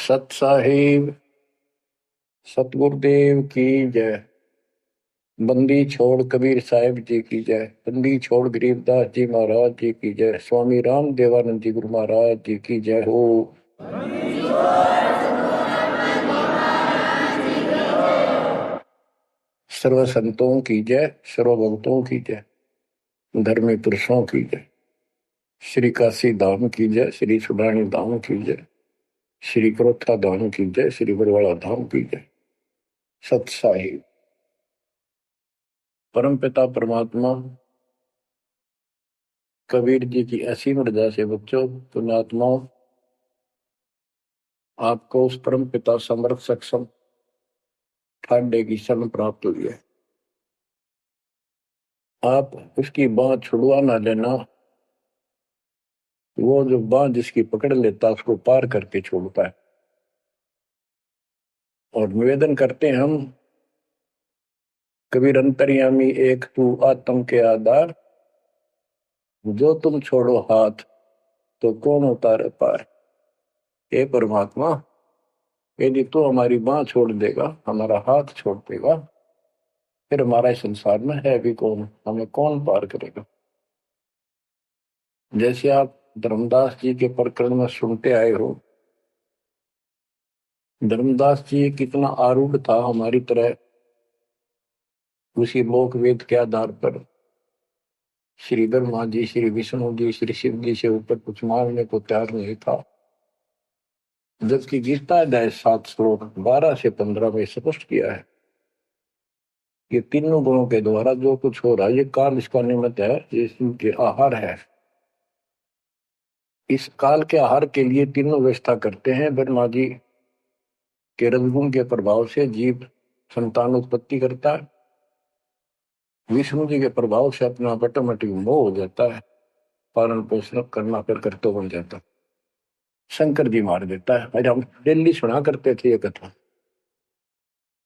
सत साहिब सतगुरुदेव की जय। बंदी छोड़ कबीर साहिब जी की जय। बंदी छोड़ गरीबदास जी महाराज जी की जय। स्वामी राम देवानंद जी गुरु महाराज जी की जय हो। सर्व संतों की जय, सर्व भक्तों की जय, धर्मी पुरुषों की जय। श्री काशी धाम की जय, श्री सुडानी धाम की जय, श्री क्रोथा धाम की जय, श्री बरवाड़ा धाम की जय। सत साहिब परम पिता परमात्मा कबीर जी की असीम रजा से बच्चों पुण्यात्माओं, आपको उस परम पिता समर्थ सक्षम ठाडे की शरण प्राप्त हुई है। आप उसकी बांह छुड़वा ना लेना। वो जो बांह जिसकी पकड़ लेता उसको पार करके छोड़ता है। और निवेदन करते हैं हम, कबीर अंतर्यामी एक तू आत्म के आधार, जो तुम छोड़ो हाथ तो कौन उतारे पार। हे परमात्मा, यदि तू हमारी बांह छोड़ देगा, हमारा हाथ छोड़ देगा, फिर हमारा इस संसार में है भी कौन, हमें कौन पार करेगा। जैसे आप धर्मदास जी के प्रकरण में सुनते आए हो, धर्मदास जी कितना आरूढ़ था हमारी तरह। उसी लोक वेद के आधार पर श्री ब्रह्मा जी, श्री विष्णु जी, श्री शिव जी से ऊपर कुछ मांगने को तैयार नहीं था। जबकि गीता अध्याय 7 श्लोक 12 से 15 में स्पष्ट किया है, ये तीनों गुणों के द्वारा जो कुछ हो रहा है ये काल इसका निमित्त है, ये इनके आहार है। इस काल के आहार के लिए तीनों व्यवस्था करते हैं। ब्रह्मा जी के रजगुण के प्रभाव से जीव संतान उत्पत्ति करता है। विष्णु जी के प्रभाव से अपना ऑटोमेटिक मोह हो जाता है, पालन पोषण करना फिर करते बन जाता है। शंकर जी मार देता है। अरे हम डेली सुना करते थे ये कथा,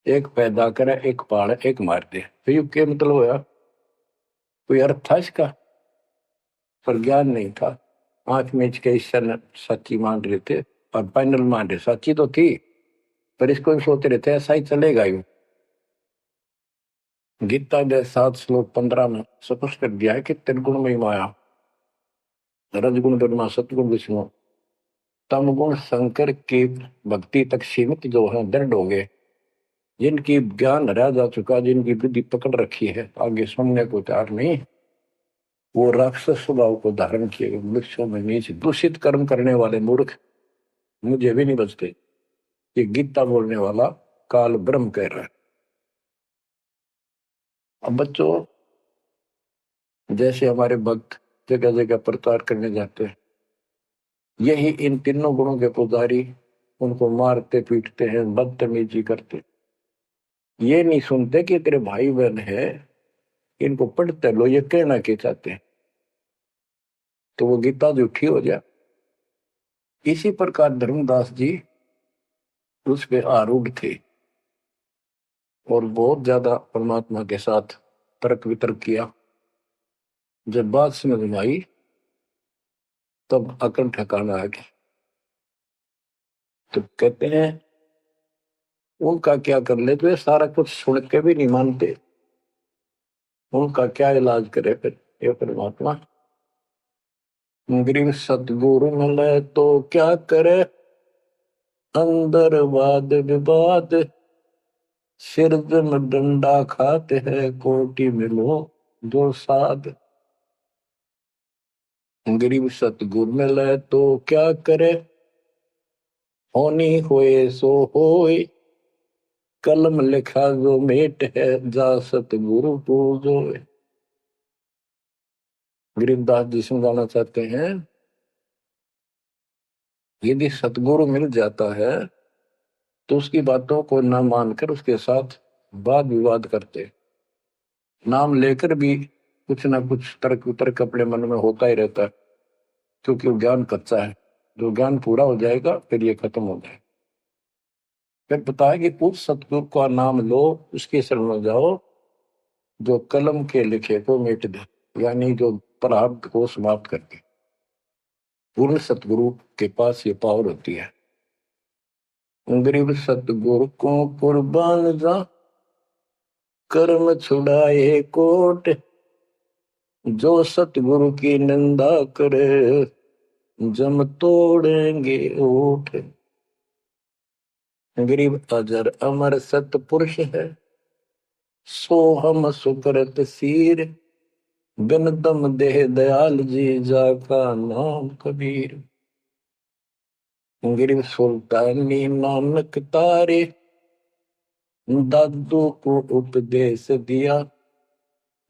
एक पैदा करे, एक पाले, एक मार दे। तो ये क्या मतलब होया? कोई अर्थ था इसका? पर ज्ञान नहीं था। आंख मीच के ईश्वर सच्ची मान रहे थे और फाइनल मान रहे, सच्ची तो थी पर इसको भी सोच रहे थे ऐसा ही चलेगा। यूं गीता के 7 श्लोक 15 में स्पष्ट कर दिया है कि त्रिगुण में माया, रजगुण ब्रह्मा, सतगुण विष्णु, तम गुण शंकर की भक्ति तक सीमित जो है दृढ़ हो गए। जिनकी ज्ञान रह जा चुका, जिनकी बुद्धि पकड़ रखी है, आगे सुनने को तैयार नहीं, वो राक्षस स्वभाव को धारण किए वृक्षों में नीचे दूषित कर्म करने वाले मूर्ख मुझे भी नहीं बचते। ये गीता बोलने वाला काल ब्रह्म कह रहा है। अब बच्चों, जैसे हमारे भक्त जगह जगह प्रचार करने जाते हैं, यही इन तीनों गुणों के पुजारी उनको मारते पीटते हैं, बदतमीजी करते। ये नहीं सुनते कि तेरे भाई बहन है, इनको पढ़ते लो, ये कहना के चाहते हैं, तो वो गीता झूठी हो जाए। इसी प्रकार धर्मदास जी उस पे आरूढ़ थे और बहुत ज्यादा परमात्मा के साथ तर्क वितर्क किया। जब बात समझ में आई तब अकल ठिकाना आ गया। तो कहते हैं उनका क्या कर ले, तो ये सारा कुछ सुन के भी नहीं मानते, उनका क्या इलाज करे फिर ये परमात्मा। गरीब सतगुरु मिले तो क्या करे, अंदर वाद विवाद, सिर में डंडा खाते हैं, कोटि मिलो जो साध। गरीब सतगुरु मिले तो क्या करे, होनी होए सो होए, कलम लिखा जो मेट है, जा सतगुरु पूजो। गरीबदास जी समझाना चाहते हैं, यदि सतगुरु मिल जाता है तो उसकी बातों को न मानकर उसके साथ वाद विवाद करते, नाम लेकर भी कुछ ना कुछ तर्क वितर्क अपने मन में होता ही रहता है, क्योंकि वो ज्ञान कच्चा है। जो ज्ञान पूरा हो जाएगा फिर ये खत्म हो जाएगा। फिर पता है कि उस सतगुरु का नाम लो, उसके शरण में जाओ जो कलम के लिखे को मिट दे, यानी जो प्रारब्ध को समाप्त कर दे। पूर्ण सतगुरु के पास ये पावर होती है। गरीब सतगुरु को कुर्बान जा, कर्म छुड़ाए कोट, जो सतगुरु की निंदा करे, जम तोड़ेंगे ओठ। गरीब अजर अमर सतपुरुष है, सो हम सुकृत सीर, बिन दम देह दयाल जी, जाका नाम कबीर। गरीब सुल्तानी नानक तारे, दादू को उपदेश दिया,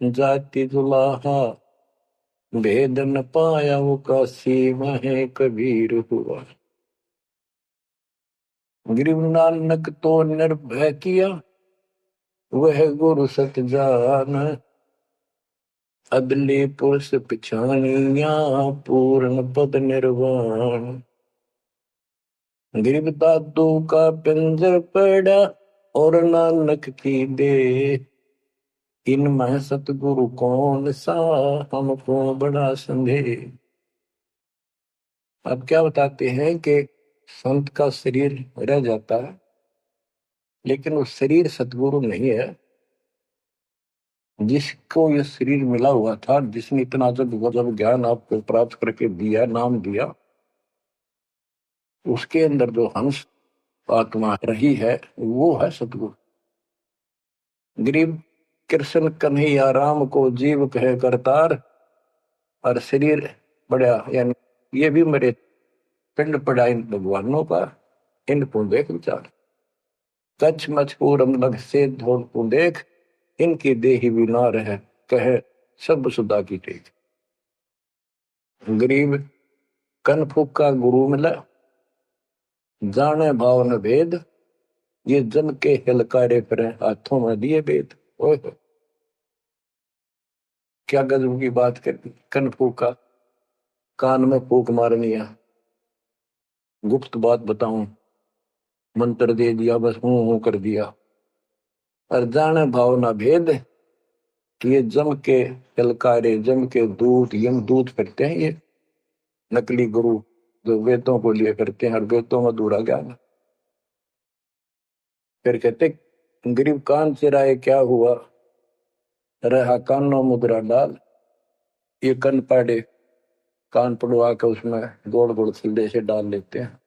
जाति जुलाहा भेद न पाया, वो काशी में कबीर हुआ। गरीब नानक तो निर्भय किया, वह गुरु सत जान, अदले पुरुष पिछानिया, पूर्ण पद निर्वाण। गरीब दादू का पिंजर पड़ा, और नानक की दे, इनमें सतगुरु कौन सा, हमको बड़ा संदेह। अब क्या बताते हैं कि संत का शरीर रह जाता है, लेकिन वो शरीर सतगुरु नहीं है। जिसको ये शरीर मिला हुआ था, जिसने इतना जब ज्ञान आपको प्राप्त करके दिया, नाम दिया, उसके अंदर जो हंस आत्मा रही है, वो है सतगुरु। गरीब कृष्ण कन्हैया राम को जीव कहे करतार, और शरीर बड़ा, यानी ये भी मेरे पिंड पड़ा इन भगवानों का, इनको देख विचार। कच्छ मचपूरम लग से धोल को देख, इनकी देही भी ना रहे, कहे सब सुधा की टेक। गरीब कन फूका गुरु मिला, जाने भाव न भेद, ये जन के हिलकारे फिरे, हाथों में दिए भेद। ओए क्या गजब की बात कर दी। कन फूका, कान में फूक मारनी है, गुप्त बात बताऊं, मंत्र दे दिया, बस हूं कर दिया। और जाने भाव ना भेद, कि ये जम के हिलकारे, जम के दूत, यम दूत फिरते हैं ये नकली गुरु, जो वेदों को लिए करते हैं, और वेदों में अधूरा ज्ञान। फिर कहते गरीब कान चिराए क्या हुआ, रहा कानों मुद्रा डाल। ये कन पाड़े, कान पड़वा के उसमें गोल गोल सिल्ले से डाल लेते हैं।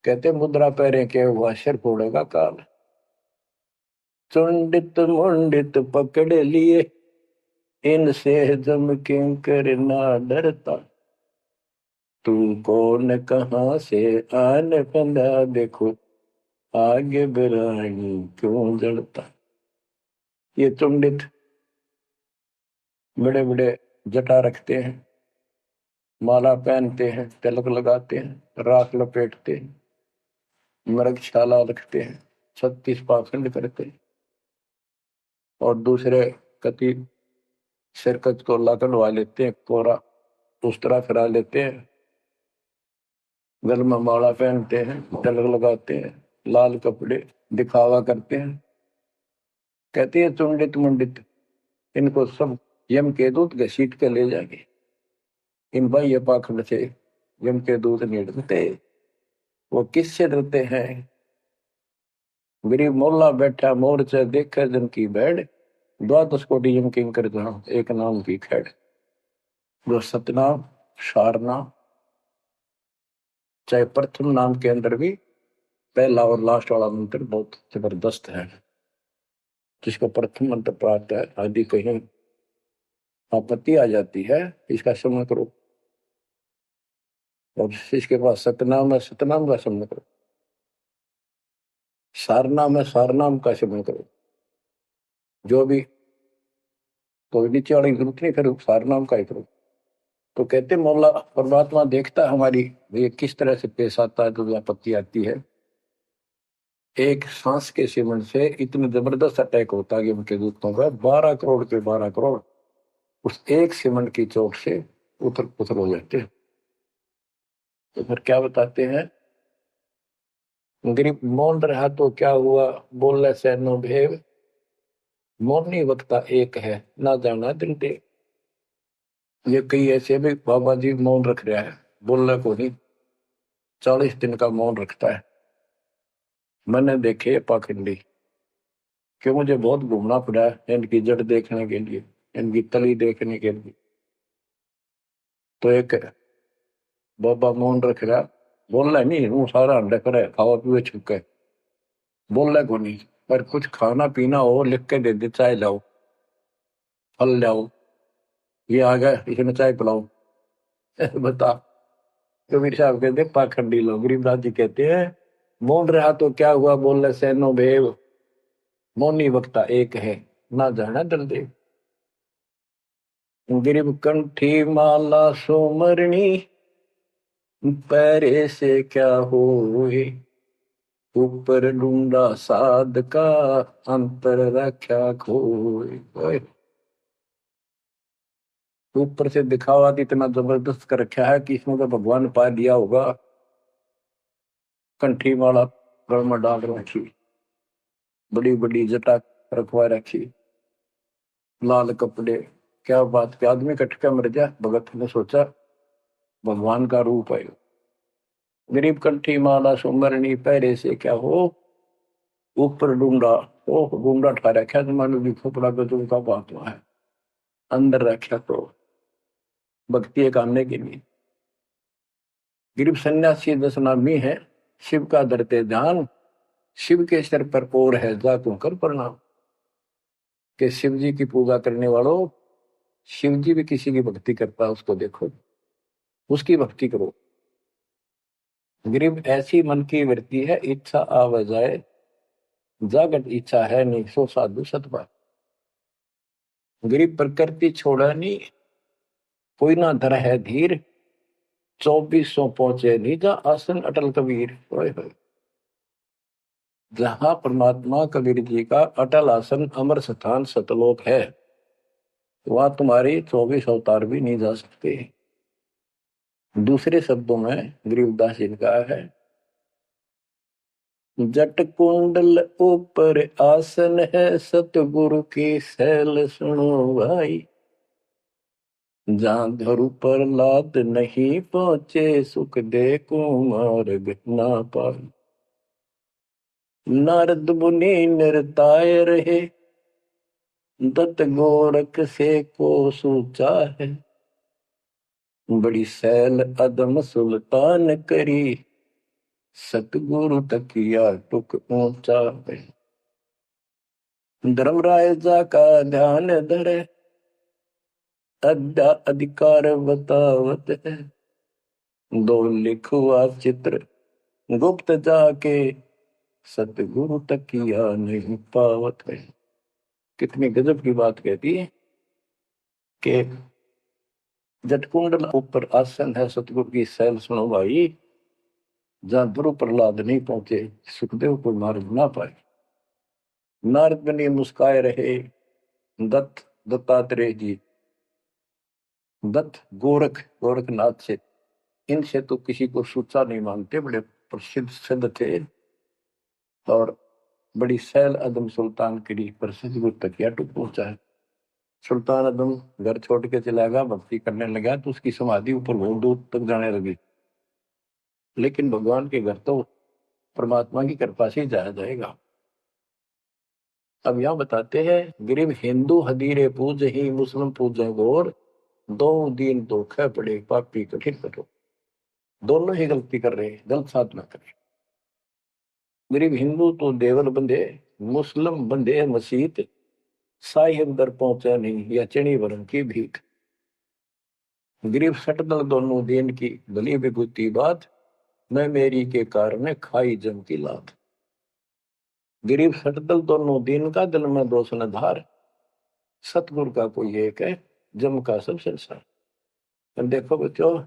कहते मुद्रा पैरे के हुआ, सिर फोड़ेगा काल। चुंडित मुंडित पकड़ लिए, इनसे जम किंकर ना डरता। तू कौन कहां से आने बंदा, देखो आगे बिरानी क्यों जड़ता। ये चुंडित बड़े बड़े जटा रखते हैं, माला पहनते हैं, तिलक लगाते हैं, राख लपेटते हैं, मृगशाला रखते हैं, 36 पाखंड करते हैं, और दूसरे कति सिरकत को लकड़वा लेते हैं, कोरा उस्तरा फिरा लेते हैं, गल में माला पहनते हैं, तिलक लगाते हैं, लाल कपड़े दिखावा करते हैं। कहते हैं चुंडित मुंडित, इनको सब यम के दूत घसीट के ले जाएंगे। इन भाई ये पाखंड से यम के दूत नहीं डरते। वो किससे डरते हैं? गरीब मोल्ला बैठा मोर्चा देखे जन की बैठ, द्वादश कोटि यम किंकर जहां, एक नाम की खैड़। जो सतनाम सारनाम, चाहे प्रथम नाम के अंदर भी पहला और लास्ट वाला मंत्र बहुत जबरदस्त है। जिसको प्रथम मंत्र प्राप्त है, आदि कहीं आपत्ति आ जाती है, इसका समझ करो। और इसके पास सतनाम है, सतनाम का समझ करो। सारनाम है, सारनाम का समझ करो। जो भी कोई नीचे वाली जरूरत नहीं, फिर सारनाम का ही करो। तो कहते मौला परमात्मा देखता है हमारी ये किस तरह से पेश आता है, जो आपत्ति आती है। एक सांस के सेवन से इतने जबरदस्त अटैक होता है कि उनके दूतों का 12 करोड़ के 12 करोड़ उस एक सीमेंट की चोट से उथल पुथल हो जाते हैं। तो फिर क्या बताते हैं, गरीब मौन रहा तो क्या हुआ, बोले से नो भेव। मौनी वक्ता एक है, ना जाना दिन टेक। ये कई ऐसे भी बाबा जी मौन रख रहा है, बोलने को नहीं, 40 दिन का मौन रखता है। मैंने देखे पाखंडी कि मुझे बहुत घूमना पड़ा है इनकी जड़ देखने के लिए, इनकी तली देखने के लिए। तो एक बाबा मोहन रख रहा, बोल रहा नहीं हूँ सारा अंडा करे खावा पीवे छुपके, बोल रहा को नहीं, पर कुछ खाना पीना हो लिख के दे दे, चाय लाओ, फल लाओ, ये आ गया इसमें चाय पिलाओ। बता। कबीर साहब कहते पाखंडी लोग, गरीबदास जी कहते हैं बोल रहा तो क्या हुआ, बोल रहे सैनो भेव, मौनी वक्ता एक है, ना जाना दलदेव। गिरिब कंठी माला सोमरणी, पैरे से क्या होए, ऊपर ढूंढा साध का, अंतर रख्या खोए। ऊपर से दिखावा इतना जबरदस्त कर रखा है कि इसमें तो भगवान पा दिया होगा। कंठी माला गल में डाल रखी, बड़ी बड़ी जटा रखवा रखी, लाल कपड़े, क्या बात के आदमी कटका मर जा। भगत ने सोचा भगवान का रूप है। गरीब कंठी माला सुमरनी, पैरे से क्या हो, ऊपर डूंडा, ओ डूंडा ठा रखा तो मानो भी खोपड़ा गजब का बात है, अंदर रखा तो भक्ति करने के लिए। गरीब सन्यासी दस नामी है, शिव का धरते ध्यान, शिव के सिर पर और है जा तू कर प्रणाम। के शिव जी की पूजा करने वालों, शिव जी भी किसी की भक्ति करता है उसको देखो, उसकी भक्ति करो। गरीब ऐसी मन की वृत्ति है, इच्छा आव जाए, जागत इच्छा है नहीं, सो साधु सतपा। गरीब प्रकृति छोड़ा नहीं, कोई ना धर है धीर, 2400 पहुंचे नहीं जा आसन अटल कबीर। ओए होए। जहां परमात्मा कबीर जी का अटल आसन अमर स्थान सतलोक है, वहां तुम्हारी 24 अवतार भी नहीं जा सकते। दूसरे शब्दों में गरीबदास जी ने कहा है, जट कुंडल ऊपर आसन है, सतगुरु की सैल सुनो भाई। जहां धरु पर लाद नहीं पहुंचे, सुख दे को मार्ग ना पाए। नारद मुनि निरताय रहे, दत्त गोरख से को सूचा है। बड़ी सैल अदम सुल्तान करी, सतगुरु तकिया टुक ऊंचा है। धर्मराजा का ध्यान धरे, अड्डा अधिकार बतावत है। दो लिखुआ चित्र गुप्त जाके, सतगुरु तकिया नहीं पावत है। कितनी गजब की बात कहती है कि जटकुंडल ऊपर आसन है, सतगुरु की सैल सुनो भाई। जहां ध्रुव प्रहलाद नहीं पहुंचे, सुखदेव को मार्ग ना पाए। नारद मुनि मुस्काए रहे, दत्तात्रेय जी, दत्त गोरख गोरखनाथ से, इनसे तो किसी को सूचा नहीं मानते, बड़े प्रसिद्ध सिद्ध थे। और बड़ी सैल अदम सुल्तान की प्रसिद्ध गुरु तकिया टूट पहुंचा है। सुल्तान अदम घर छोड़ के चला गया, भक्ति करने लगा तो उसकी समाधि ऊपर बहुत दूर तक जाने लगी। लेकिन भगवान के घर तो परमात्मा की कृपा से जाया जाएगा। अब यहां बताते हैं, गरीब हिंदू हदीरे पूज ही, मुस्लिम पूजे गौर, दो दीन धोखे पड़े पापी कठिन कठोर। दोनों ही गलती कर रहे हैं, गलत साधना कर रहे। गरीब हिंदू तो देवल बंधे, मुस्लिम बंधे मसीत, साई अंदर पहुंचा नहीं या चणी वरण की भीख। गरीब सटदल दोनों दिन की भली विभूति बात, मैं मेरी के कारण खाई जम की लात। गरीब सटदल दोनों दिन का, दिल में दोष न धार, सतगुरु का कोई एक है, जम का सब संसार। देखो बच्चों,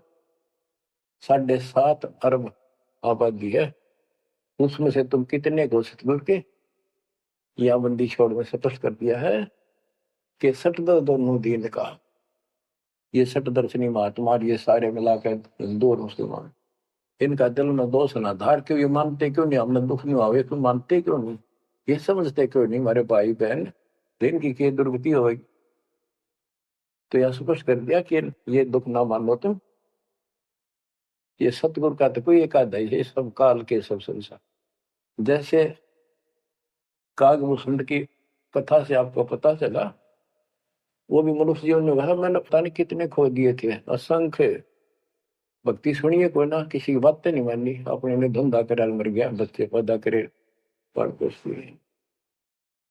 7.5 अरब आबादी है, उसमें से तुम कितने को सतगुरु के या बंदी छोड़ में स्पष्ट कर दिया है कि सटदल दोनों दिन का, ये सट दर्शनी महात्मा, ये सारे मिलाकर हिंदू और मुसलमान, इनका दिल में दोष ना धार। क्यों ये मानते क्यों नहीं, हमने दुख नहीं आवे, क्यों मानते क्यों नहीं, ये समझते क्यों नहीं हमारे भाई बहन, तो इनकी क्या दुर्गति होगी। तो यह स्पष्ट कर दिया कि ये दुख ना मानो तुम, ये सतगुरु का तो कोई एक आधा ही है, सब काल के सब संसार। जैसे कागभूषण की कथा से आपको पता चला, वो भी मनुष्य जीवन में कहा मैंने पता नहीं कितने खो दिए थे, असंख्य। भक्ति सुनिए कोई ना, किसी की बातें नहीं माननी, अपने ने धंधा करे मर गया, बच्चे पैदा करे पर कुछ नहीं।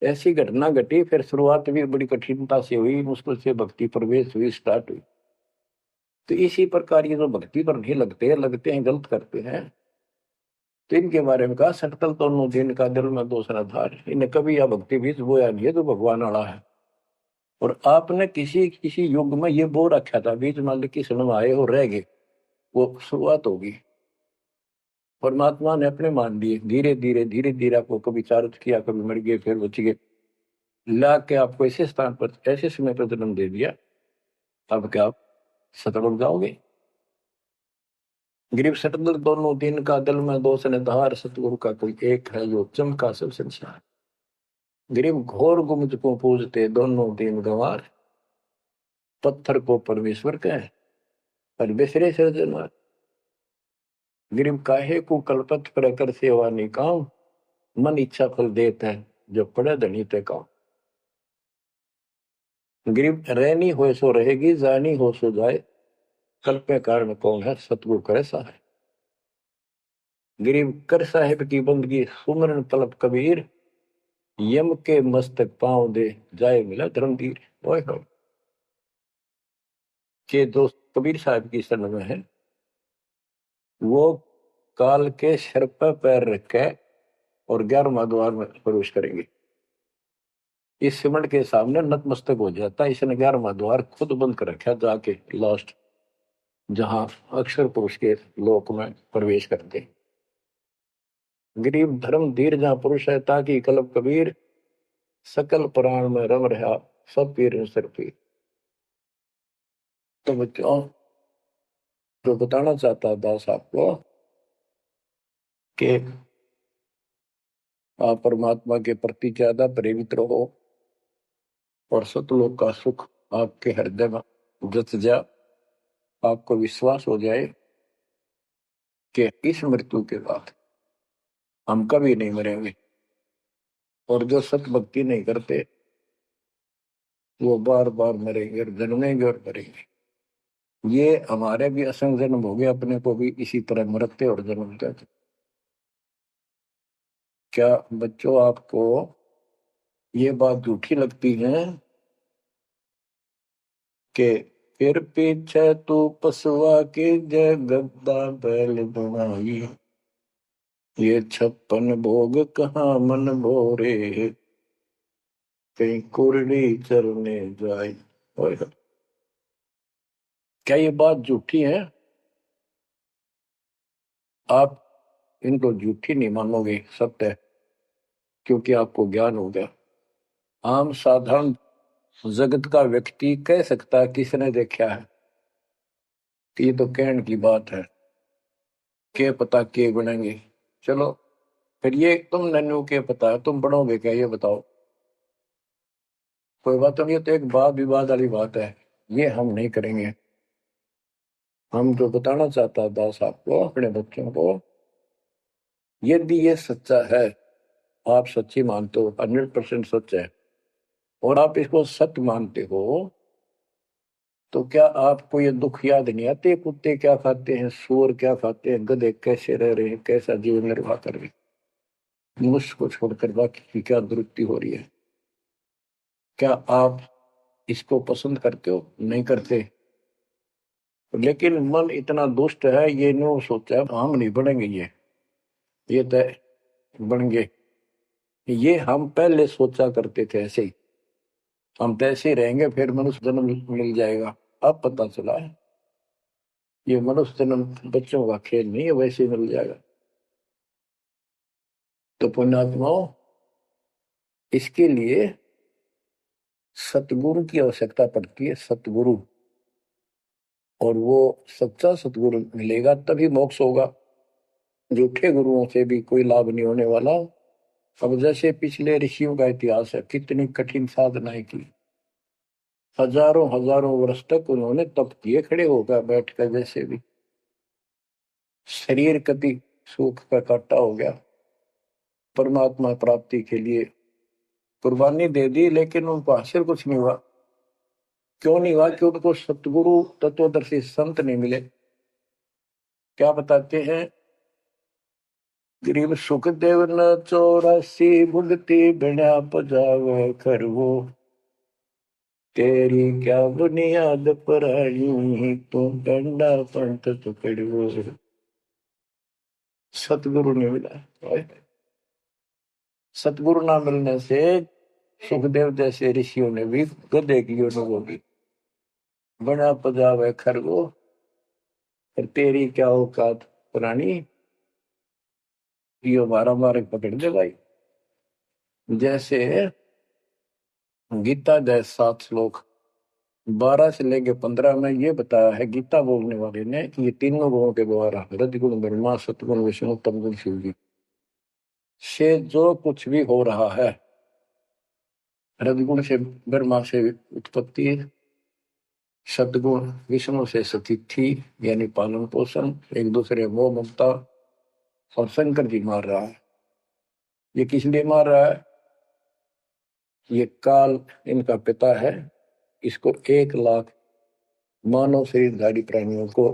ऐसी घटना घटी, फिर शुरुआत भी बड़ी कठिनता से हुई, मुश्किल से भक्ति प्रवेश हुई, स्टार्ट हुई। तो इसी प्रकार ये जो भक्ति पर नहीं लगते हैं गलत करते हैं, तो इनके बारे में कहा सकल तो नो दिन का दिल में दूसरा धार, इन्हें कभी यह भक्ति बीज बोया नहीं है, तो भगवान वाला है। और आपने किसी किसी युग में ये बो रखा था, बीच मान लो किसी में आए और रह गए, वो शुरुआत होगी। परमात्मा ने अपने मान लिए, धीरे धीरे आपको कभी चार्ज किया, कभी मर गए, फिर बच गए, ला के आपको ऐसे स्थान पर ऐसे समय पर जन्म दे दिया। अब क्या आप सतल हो जाओगे? गिरीव सतल दोनों दिन का दल में दोष ने धार, सतगुरु का कोई एक है जो चमका सब संसार। गिरीव घोर गुमज को पूजते दोनों दिन गंवार, पत्थर को परमेश्वर कहे पर बिसरे सृजनहार। गिरीव काहे को कल्पत पर कर सेवा निकाम, मन इच्छा फल देता है जो पड़े धनी ते काम। गिरीव रहनी हो सो रहेगी, जानी हो सो जाए, कल्पे कारण कौन है सतगुरु करे सहाय। गिरीव कर साहिब की बंदगी सुमरन तलब कबीर, यम के मस्तक पांव दे जाए मिला धर्मवीर। के दोस्त कबीर साहब की शरण में है, वो काल के सिर पर पैर रख के और 11वां द्वार में प्रवेश करेंगे। इस सिमट के सामने नतमस्तक हो जाता है, इसने 11वां द्वार खुद बंद कर रखा, जाके लास्ट जहां अक्षर पुरुष के लोक में प्रवेश करते। गरीब धर्म धीर जहां पुरुष है, ताकि कलब कबीर सकल प्राण में रम रहा, सब पीर सिर पीर। तो बच्चों, जो बताना चाहता दास आपको कि आप परमात्मा के प्रति ज्यादा प्रेरित रहो और सतलोक का सुख आपके हृदय में जत जा, आपको विश्वास हो जाए कि इस मृत्यु के बाद हम कभी नहीं मरेंगे। और जो सत भक्ति नहीं करते वो बार बार मरेंगे और जन्मेंगे और मरेंगे। ये हमारे भी असंग जन्म हो गए, अपने को भी इसी तरह मरते और जन्मते। क्या बच्चों आपको ये बात झूठी लगती है कि फिर पीछे तू पसुआ की जय गद्दा बैल बनाई, ये 56 भोग कहाँ मन भोरे, कहीं कुरड़ी चरने जाए। क्या ये बात झूठी है? आप इनको झूठी नहीं मानोगे, सत्य है, क्योंकि आपको ज्ञान हो गया। आम साधारण जगत का व्यक्ति कह सकता है किसने देखा है कि ये तो कहने की बात है, के पता के बनेंगे। चलो फिर ये तुम नन्नू के पता है, तुम बनोगे क्या ये बताओ? कोई बात नहीं, ये तो एक वाद विवाद वाली बात है, ये हम नहीं करेंगे। हम जो बताना चाहता दास आपको, अपने बच्चों को, यदि ये सच्चा है, आप सच्ची मानते हो, 100% सच है, और आप इसको सत्य मानते हो, तो क्या आपको ये दुख याद नहीं आते? कुत्ते क्या खाते हैं, सूअर क्या खाते हैं, गधे कैसे रह रहे हैं, कैसा जीवन निर्वाह कर रहे हैं, मनुष्य को छोड़कर बाकी की क्या दुरुक्ति हो रही है? क्या आप इसको पसंद करते हो? नहीं करते। लेकिन मन इतना दुष्ट है, ये नो सोचा हम नहीं बढ़ेंगे, ये तय बन गए। ये हम पहले सोचा करते थे ऐसे ही, हम तो ऐसे ही रहेंगे, फिर मनुष्य जन्म मिल जाएगा। अब पता चला है ये मनुष्य जन्म बच्चों का खेल नहीं है, वैसे ही मिल जाएगा। तो पुण्यात्माओं, इसके लिए सतगुरु की आवश्यकता पड़ती है, सतगुरु। और वो सच्चा सतगुरु मिलेगा तभी मोक्ष होगा। झूठे गुरुओं से भी कोई लाभ नहीं होने वाला। अब जैसे पिछले ऋषियों का इतिहास है, कितनी कठिन साधनाएं की, हजारों हजारों वर्ष तक उन्होंने तप किए, खड़े होकर बैठकर, जैसे भी शरीर कभी सूख कर काटा हो गया, परमात्मा प्राप्ति के लिए कुर्बानी दे दी, लेकिन उनको हासिल कुछ नहीं हुआ। क्यों नहीं हुआ? कि उनको सतगुरु तत्वदर्शी संत नहीं मिले। क्या बताते हैं? गरीब सुखदेव न 84 भुगती बिना पजावे खरगो, तेरी क्या बुनियाद परानी, तू डंडा पंथ पकड़ो। सतगुरु नहीं मिला। सतगुरु ना मिलने से सुखदेव जैसे ऋषियों ने भी गधे की अनुभव की, बना पजावे खरगो, तेरी क्या औकात पुरानी, ये हमारा मार्ग पकड़ दे भाई। जैसे गीता जय 7 श्लोक 12 से लेके 15 में ये बताया है गीता बोलने वाले ने कि ये तीनों गुणों के द्वारा रजगुण ब्रह्मा, सतगुण विष्णु, तमगुण शिव जी से जो कुछ भी हो रहा है, रजगुण से ब्रह्मा से उत्पत्ति, सतगुण विष्णु से स्थिति यानी पालन पोषण, एक दूसरे मोह ममता, और शंकर जी मार रहा है। ये किस लिए मार रहा है? ये काल इनका पिता है, इसको 1 लाख मानव शरीरधारी प्राणियों को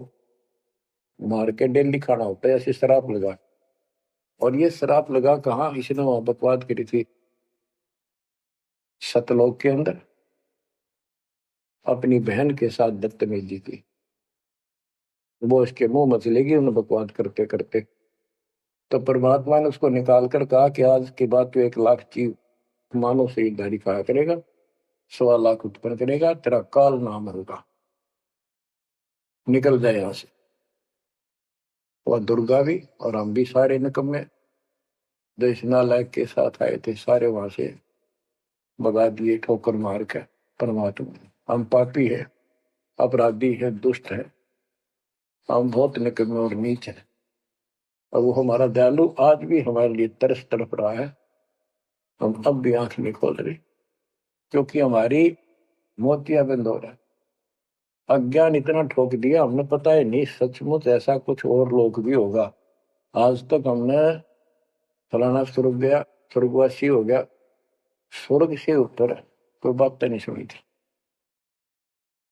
मार के डेली खाना होता है, ऐसे शराब लगा। और ये शराब लगा कहाँ? इसने वहां बकवाद करी थी सतलोक के अंदर, अपनी बहन के साथ बदतमीजी की। वो इसके मुंह मचलेगी उन्हें बकवाद करते करते। तो परमात्मा ने उसको निकाल कर कहा कि आज के बाद तो 1 लाख जीव मानव शरीरधारी खाया करेगा, 1.25 लाख उत्पन्न करेगा, तेरा काल नाम होगा, निकल जाए यहां से। और दुर्गा भी और हम भी सारे निकम्मे जो इस नालायक के साथ आए थे, सारे वहां से भगा दिए ठोकर मार के। परमात्मा हम पापी है, अपराधी है, दुष्ट है, हम बहुत निकम्मे और नीच है। और वो हमारा दयालु आज भी हमारे लिए तरस तड़प रहा है। हम अब भी आंख नहीं खोल रहे, क्योंकि हमारी मोतियाबिंद हो रहा है। अज्ञान इतना ठोक दिया हमने, पता है नहीं सचमुच ऐसा कुछ और लोग भी होगा। आज तक हमने फलाना स्वर्ग गया, स्वर्गवासी हो गया, स्वर्ग से ऊपर कोई बात नहीं सुनी थी।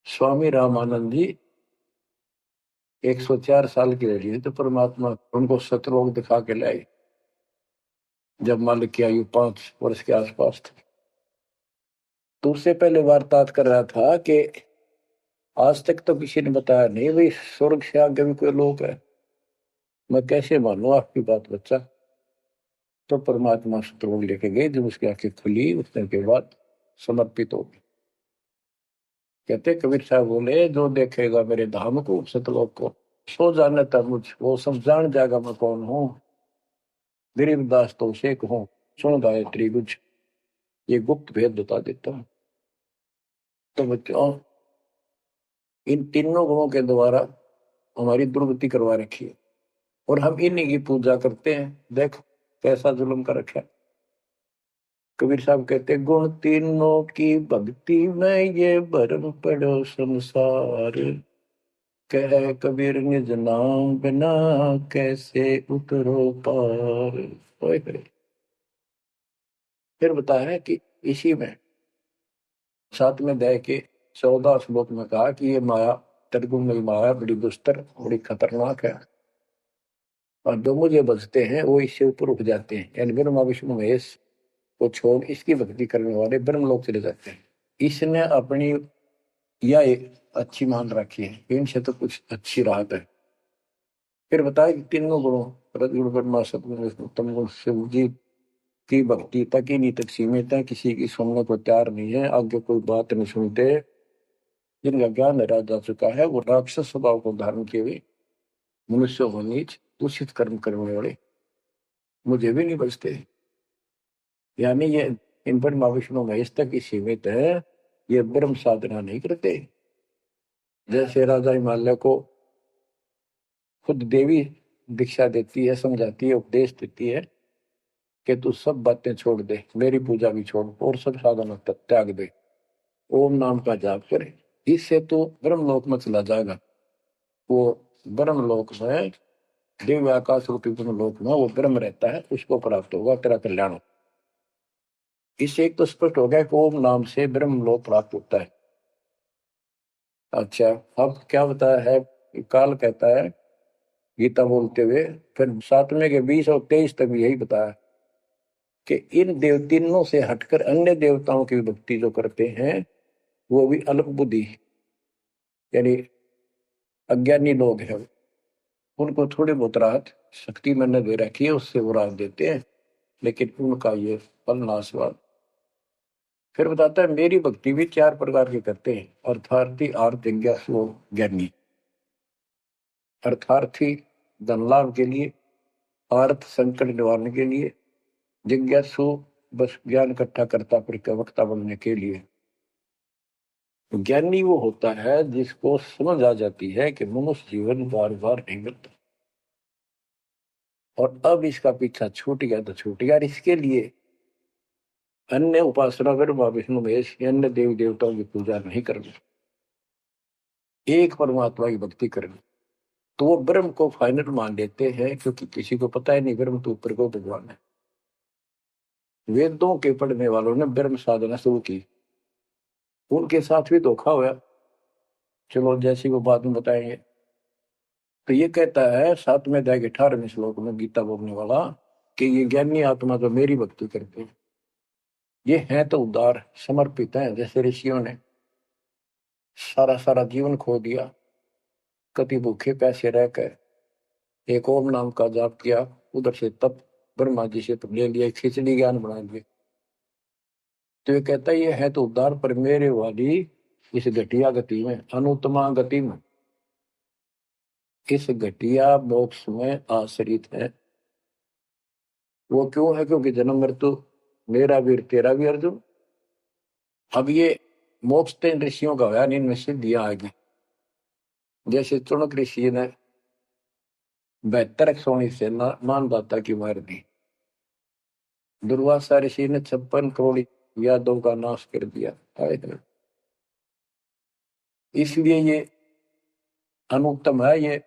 स्वामी रामानंद जी 104 साल की रही तो परमात्मा उनको सतलोक दिखा के लाए, जब मालिक की आयु 5 वर्ष के आसपास थी। तो उससे पहले वार्तालाप कर रहा था कि आज तक तो किसी ने बताया नहीं भाई स्वर्ग से आगे भी कोई लोक है, मैं कैसे मानू आपकी बात बच्चा। तो परमात्मा सतलोक लेके गए, जब उसकी आंखें खुली उतने के बाद समर्पित हो गई। कहते कबीर साहब बोले, जो देखेगा मेरे धाम को, सतलोक को, सो जाने तक मुझ वो सब जान जाएगा मैं कौन हूँ। गरीबदास तो शेख हूँ, सुन गायत्री कुछ ये गुप्त भेद बता देता हूँ। तो बच्चों इन तीनों गुणों के द्वारा हमारी दुर्गति करवा रखी है, और हम इन्हीं की पूजा करते हैं। देख कैसा जुल्म कर रखा है। कबीर साहब कहते गुण तीनों की भक्ति में ये भरम पड़ो संसार, कह कबीर निज नाम बिना कैसे उतरो पार। फिर बताया है कि इसी में 7वें अध्याय के 14 श्लोक में कहा कि ये माया, त्रिगुण माया बड़ी दुस्तर, बड़ी खतरनाक है, और जो मुझे बचते हैं वो इससे ऊपर उठ जाते हैं, यानी ब्रह्मा विष्णु महेश को छोड़ इसकी भक्ति करने वाले ब्रह्मलोक चले जाते हैं। इसने अपनी यह अच्छी मान रखी है, इनसे तो कुछ अच्छी राहत है। फिर बताया कि तीनों गुणों रजगुण ब्रह्मा सतगुण विष्णु तमगुण शिव जी की भक्ति तक ही नहीं तक सीमित है, किसी की सुनने को तैयार नहीं है, आगे कोई बात नहीं सुनते। जिनका ज्ञान हरा जा चुका है वो राक्षस स्वभाव को धारण किए हुए मनुष्य हो नीच दूषित कर्म करने वाले मुझे भी नहीं बचते। यानी ये इन पर विष्णु महेश तक ही सीमित है, ये ब्रह्म साधना नहीं करते। जैसे राजा हिमालय को खुद देवी दीक्षा देती है, समझाती है, उपदेश देती है कि तू सब बातें छोड़ दे, मेरी पूजा भी छोड़ और सब साधना त्याग दे, ओम नाम का जाप करे, इससे तो ब्रह्मलोक में चला जाएगा। वो ब्रह्मलोक में दिव्य आकाश रूपी लोक में वो ब्रह्म रहता है, उसको प्राप्त होगा, तेरा कल्याण हो। इससे एक तो स्पष्ट हो गया कि ओम नाम से ब्रह्म लोक प्राप्त होता है। अच्छा, अब क्या बताया है? काल कहता है गीता बोलते हुए, फिर 7वें के 20 और 23 तक भी यही बताया कि इन तीनों से हटकर अन्य देवताओं की भक्ति जो करते हैं वो भी अल्प बुद्धि, यानी अज्ञानी लोग हैं। उनको थोड़ी बहुत राहत शक्ति मैंने दे रखी है, उससे वो राहत देते हैं, लेकिन उनका ये फल नाशवान। फिर बताता है मेरी भक्ति भी 4 प्रकार की करते हैं, अर्थार्थी, आर्त, जिज्ञासु, ज्ञानी। अर्थार्थी धन लाभ के लिए, आर्त संकट निवारने के लिए, जिज्ञासु बस ज्ञान इकट्ठा करता फिर वक्ता बनने के लिए। ज्ञानी वो होता है जिसको समझ आ जाती है कि मनुष्य जीवन बार बार नहीं मिलता, और अब इसका पीछा छूट गया तो छूट गया। इसके लिए अन्य उपासना ब्रह्मा विष्णु महेश अन्य देवी देवताओं की पूजा नहीं करनी, एक परमात्मा की भक्ति करनी। तो वो ब्रह्म को फाइनल मान लेते हैं, क्योंकि किसी को पता ही नहीं ब्रह्म तो ऊपर को भगवान है। वेदों के पढ़ने वालों ने ब्रह्म साधना शुरू की, उनके साथ भी धोखा हुआ। चलो जैसी वो बात में बताएंगे। तो ये कहता है 7वें अध्याय के 18वें श्लोक में गीता बोलने वाला कि ये ज्ञानी आत्मा जो मेरी भक्ति करते हैं ये हैं तो उदार, समर्पित हैं। जैसे ऋषियों ने सारा सारा जीवन खो दिया, कभी भूखे प्यासे रहकर एक ओम नाम का जाप किया, उधर से तप ब्रह्मा जी से ले लिया, खिचड़ी ज्ञान बना लिया। तो ये कहता है ये है तो उद्धार पर मेरे वाली इस घटिया गति में, अनुत्तमा गति में, इस घटिया मोक्ष में आश्रित है। वो क्यों है? क्योंकि जन्म मृत्यु मेरा वीर तेरा भी अर्जुन। अब ये मोक्ष तीन ऋषियों का होया, इनमें सिद्धियां आएगी। जैसे चुनक ऋषि ने 72 सोनी से मानदाता की मार दी, दुर्वासा ऋषि ने 56 करोड़ यादों का नाश कर दिया। इसलिए ये अनुत्तम है। ये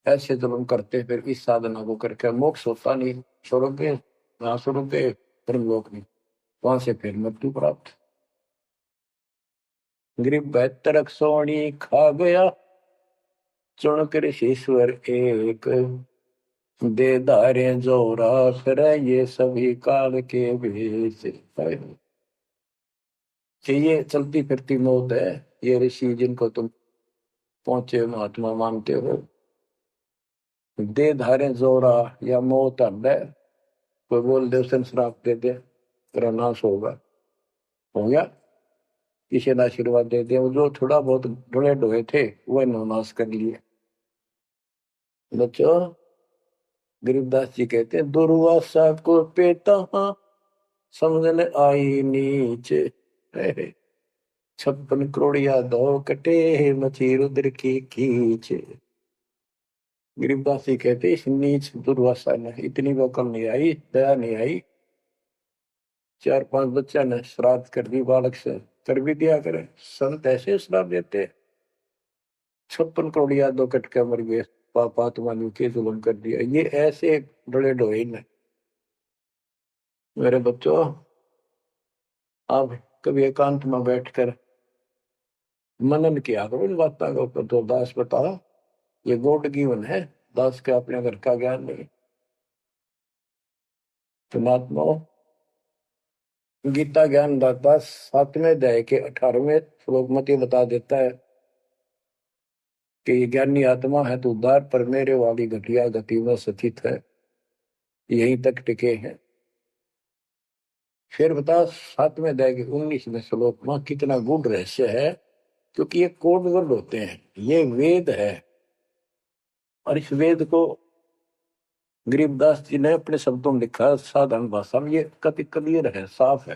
ऐसे जुल्म करते फिर इस साधना को करके मोक्ष होता नहीं, स्वर्ग गए, वहां स्वर्ग गए, ब्रह्मलोक नहीं, वहां से फिर मृत्यु प्राप्त। गरीब 72 सोनी खा गया चुनक ऋषिश्वर एक, दे धारे जोरा फिर ये सभी काल के भेष। कि ये चलती फिरती मौत है। ये ऋषि जिनको तुम पहुंचे महात्मा मानते हो, दे धारे जोरा या मौत है, कोई बोल दे उसे श्राप दे दे तेरा नाश होगा, हो गया। किसी ने आशीर्वाद दे दिया, जो थोड़ा बहुत ढोए ढोए थे वह नाश कर लिए। बच्चों गरीबदास जी कहते हैं दुर्वासा को पेता समझने आई नीचे, 56 करोड़िया दो कटे मची रुद्र की कीच। गरीबदास जी कहते इस नीच दुर्वासा ने इतनी वकल नहीं आई, दया नहीं आई। 4-5 बच्चा ने श्राद्ध कर दी, बालक से कर भी दिया करे। संत ऐसे श्राद्ध देते, 56 करोड़िया दो कट के मर गए, पापात्मा ने के जुल्म कर दिया। ये ऐसे बड़े ढोए ने। मेरे बच्चों आप कभी एकांत में बैठकर मनन किया करो इन बातों का। तो दास बता ये गॉड गिवन है, दास के अपने घर का ज्ञान नहीं। परमात्मा गीता ज्ञान दाता 7वें अध्याय के 18वें श्लोक में ये बता देता है कि ज्ञानी आत्मा है तो उद्धार पर मेरे वाली घटिया गति में स्थित है, यहीं तक टिके हैं। फिर बता 7वें अध्याय के 19वें श्लोक में कितना गूढ़ रहस्य है, क्योंकि ये कोड वर्ड होते हैं, ये वेद है। और इस वेद को गरीबदास जी ने अपने शब्दों में लिखा साधारण भाषा में, ये कति क्लियर है, साफ है।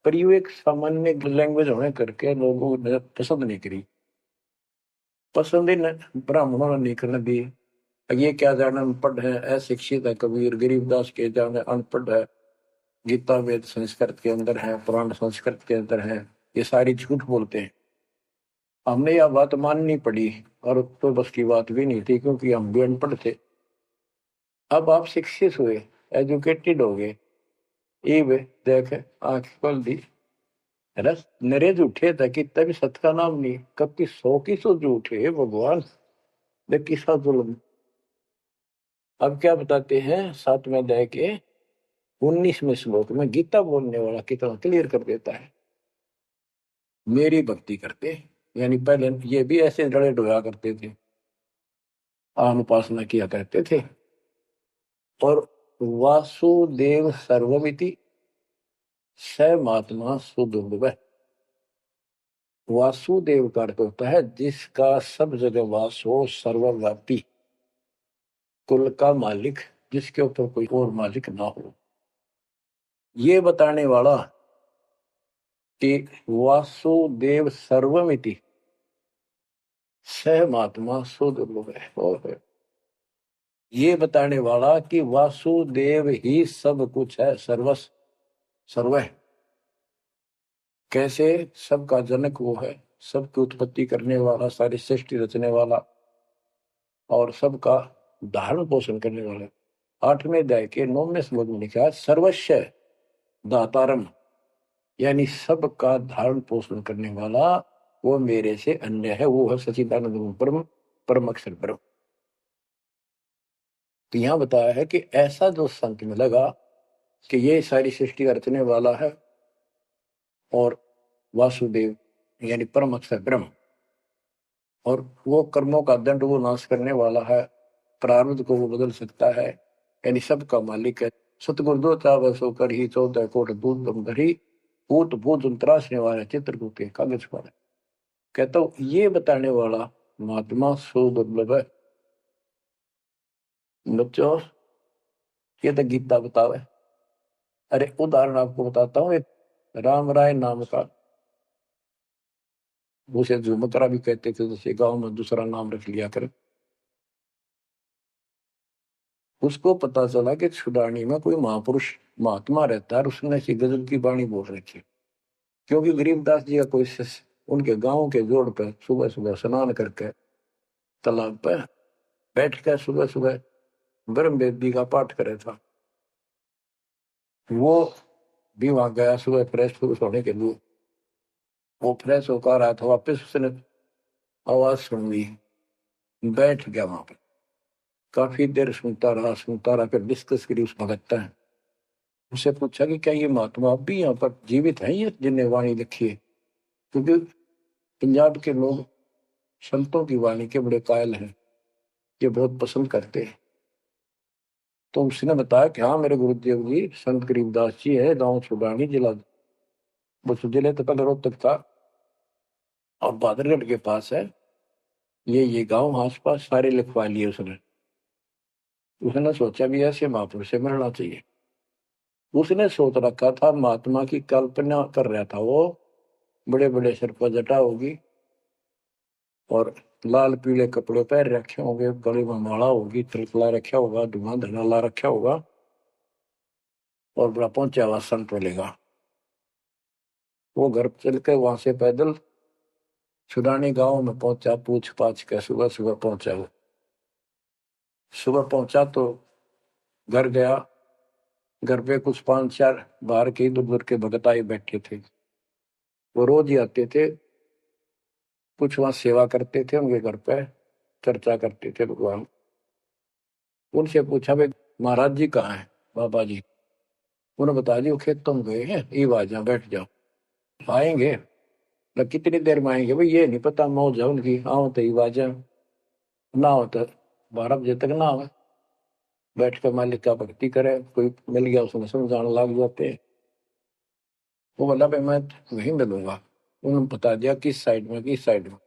पर ये एक सामान्य लैंग्वेज होने करके लोगों ने पसंद नहीं करी, पसंद ही ब्राह्मणों ने नहीं करने दी। ये क्या जाने अनपढ़ है, अशिक्षित है कबीर, गरीबदास के जाने अनपढ़ है, गीता वेद संस्कृत के अंदर है, पुराण संस्कृत के अंदर है, ये सारी झूठ बोलते हैं। हमने यह बात माननी पड़ी, और तो बस की बात भी नहीं थी क्योंकि हम भी अनपढ़ थे। अब आप शिक्षित हुए, एजुकेटेड हो गए, ये वे देख आंख खोल दी, रस नरे झूठे था कि तभी सत का नाम नहीं, कब की 100 की 100 झूठे भगवान, देख किसा जुल्म। अब क्या बताते हैं 7वें अध्याय के 19वें श्लोक में गीता बोलने वाला कितना क्लियर कर देता है। मेरी भक्ति करते, यानी पहले ये भी ऐसे जड़े डोया करते थे, आम उपासना किया करते थे। और वासुदेव सर्वमिति स महात्मा सुदुर्लभ। वासुदेव का अर्थ होता है जिसका सब जगह वास हो, सर्वव्यापी, कुल का मालिक, जिसके ऊपर कोई और मालिक ना हो। ये बताने वाला कि वासुदेव सर्वमिति स महात्मा सुदुर्लभ है। और ये बताने वाला कि वासुदेव ही सब कुछ है, सर्वस्व सर्व है। कैसे? सबका जनक वो है, सबकी उत्पत्ति करने वाला, सारी सृष्टि रचने वाला, और सबका धारण पोषण करने वाला। 8वें अध्याय के 9वें श्लोक में लिखा है सर्वस्व दातारम, यानी सबका धारण पोषण करने वाला वो मेरे से अन्य है, वो है सच्चिदानंद परम, परम अक्षर ब्रह्म। तो यहां बताया है कि ऐसा जो संत में लगा कि ये सारी सृष्टि का रचने वाला है, और वासुदेव यानी परम अक्षर ब्रह्म, और वो कर्मों का दंड वो नाश करने वाला है, प्रारब्ध को वो बदल सकता है, यानी सबका मालिक है। सतगुरु दो चाव सो कर ही 14 कोट दूध दम धरी, भूत भूत त्रासने वाला चित्रकूट के कागज पर। कहता हूं ये बताने वाला महात्मा सो दुर्लभ है। बच्चों, ये तो गीता बतावे। अरे उदाहरण आपको बताता हूँ, एक राम राय नाम का, उसे झुमकरा भी कहते थे, जैसे गांव में दूसरा नाम रख लिया कर। उसको पता चला कि छुड़ानी में कोई महापुरुष महात्मा रहता है, उसने ऐसी गजब की वाणी बोल रखी। क्योंकि गरीबदास जी का कोई शिष्य उनके गांव के जोड़ पे सुबह सुबह स्नान करके तालाब पे बैठ कर सुबह सुबह ब्रह्म वेदी का पाठ करे था। वो भी वहां गया सुबह फ्रेश फ्रूश होने के लिए। वो फ्रेश होकर आया था, वापिस उसने आवाज सुन ली, बैठ गया वहां पर, काफी देर सुनता रहा, फिर डिस्कस करी उस भगत है। उससे पूछा कि क्या ये महात्मा अब भी यहाँ पर जीवित है, ये जिन्हें वाणी लिखी है? क्योंकि पंजाब के लोग संतों की वाणी के बड़े कायल हैं, ये बहुत पसंद करते हैं। तो उसने बताया कि हाँ मेरे गुरुदेव जी संत गरीबदास जी है, गाँव छुड़ानी, जिला वो जिले तो पहले रोहतक था, और बादरगढ़ के पास है। ये गांव आस पास सारे लिखवा लिए उसने। उसने सोचा भी ऐसे महापुरुष से मिलना चाहिए। उसने सोच रखा था, महात्मा की कल्पना कर रहा था वो, बड़े बड़े सिर पर जटा होगी, और लाल पीले कपड़े पहन रखे होंगे, गले में माला होगी, त्रिकला रखा होगा, धुआं धना ला रखा होगा, और बड़ा पहुंचा हुआ संत मिलेगा। वो घर चल के वहां से पैदल छुड़ानी गांव में पहुंचा, पूछ पाछ के सुबह सुबह पहुंचा। वो सुबह पहुंचा तो घर गया। घर पे कुछ 5-4 बाहर के इधर उधर के भगत आए बैठे थे। वो रोज ही आते थे, कुछ वहां सेवा करते थे, उनके घर पे चर्चा करते थे भगवान। उनसे पूछा भाई महाराज जी कहाँ है, बाबा जी? उन्होंने बता दी वो खेत तुम गए हैं, ये आ जाओ बैठ जाओ, आएंगे ना कितनी देर में आएंगे भाई ये नहीं पता, मौज है उनकी, आओ तो ही आ जाओ, ना हो तो 12 बजे तक ना हो, बैठ कर मालिक का भक्ति करे, कोई मिल गया उसमें समझाने लग जाते हैं। वो बोला भाई मैं वहीं मिलूंगा। उन्होंने बता दिया किस साइड में, किस साइड में।